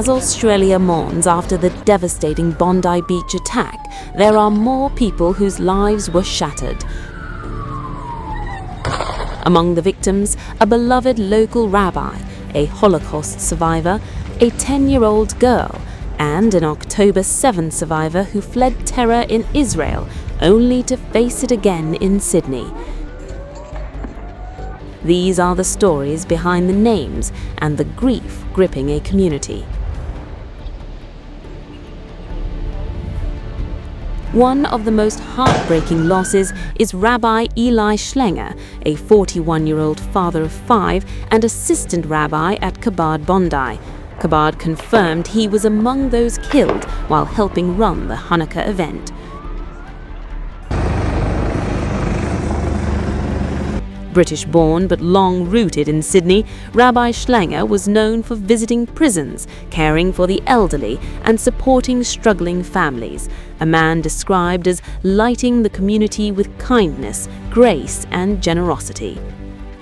As Australia mourns after the devastating Bondi Beach attack, there are more people whose lives were shattered. Among the victims, a beloved local rabbi, a Holocaust survivor, a 10-year-old girl, and an October 7 survivor who fled terror in Israel, only to face it again in Sydney. These are the stories behind the names and the grief gripping a community. One of the most heartbreaking losses is Rabbi Eli Schlinganger, a 41-year-old father of 5 and assistant rabbi at Chabad Bondi. Chabad confirmed he was among those killed while helping run the Hanukkah event. British-born but long-rooted in Sydney, Rabbi Schlinganger was known for visiting prisons, caring for the elderly, and supporting struggling families, a man described as lighting the community with kindness, grace, and generosity.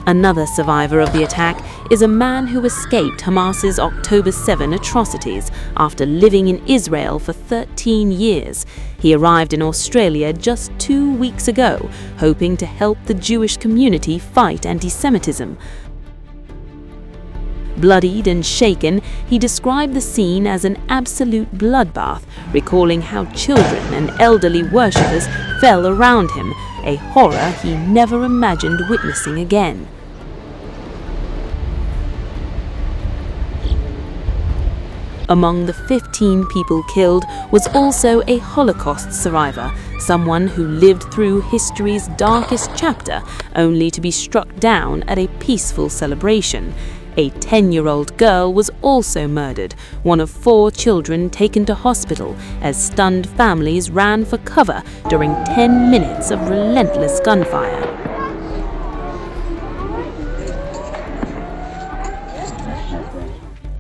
Another survivor of the attack is a man who escaped Hamas's October 7 atrocities after living in Israel for 13 years. He arrived in Australia just 2 weeks ago, hoping to help the Jewish community fight anti-Semitism. Bloodied and shaken, he described the scene as an absolute bloodbath, recalling how children and elderly worshippers fell around him, a horror he never imagined witnessing again. Among the 15 people killed was also a Holocaust survivor, someone who lived through history's darkest chapter, only to be struck down at a peaceful celebration. A 10-year-old girl was also murdered, one of 4 children taken to hospital as stunned families ran for cover during 10 minutes of relentless gunfire.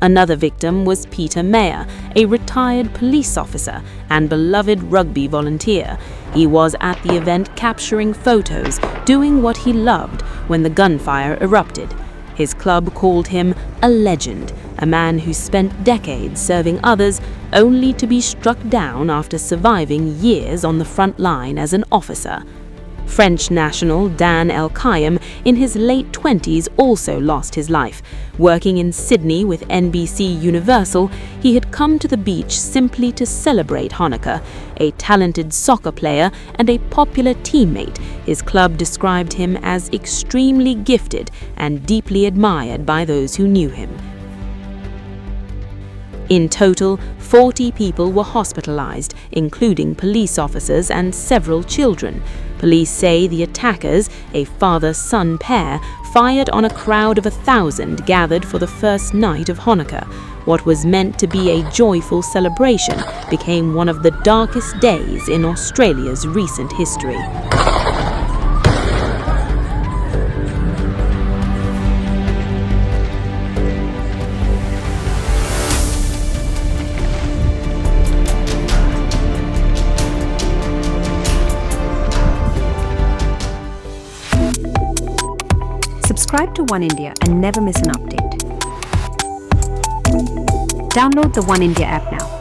Another victim was Peter Mayer, a retired police officer and beloved rugby volunteer. He was at the event capturing photos, doing what he loved when the gunfire erupted. His club called him a legend, a man who spent decades serving others only to be struck down after surviving years on the front line as an officer. French national Dan El-Kayem, in his late 20s, also lost his life. Working in Sydney with NBC Universal, he had come to the beach simply to celebrate Hanukkah. A talented soccer player and a popular teammate, his club described him as extremely gifted and deeply admired by those who knew him. In total, 40 people were hospitalized, including police officers and several children. Police say the attackers, a father-son pair, fired on a crowd of 1,000 gathered for the first night of Hanukkah. What was meant to be a joyful celebration became one of the darkest days in Australia's recent history. Subscribe to One India and never miss an update. Download the One India app now.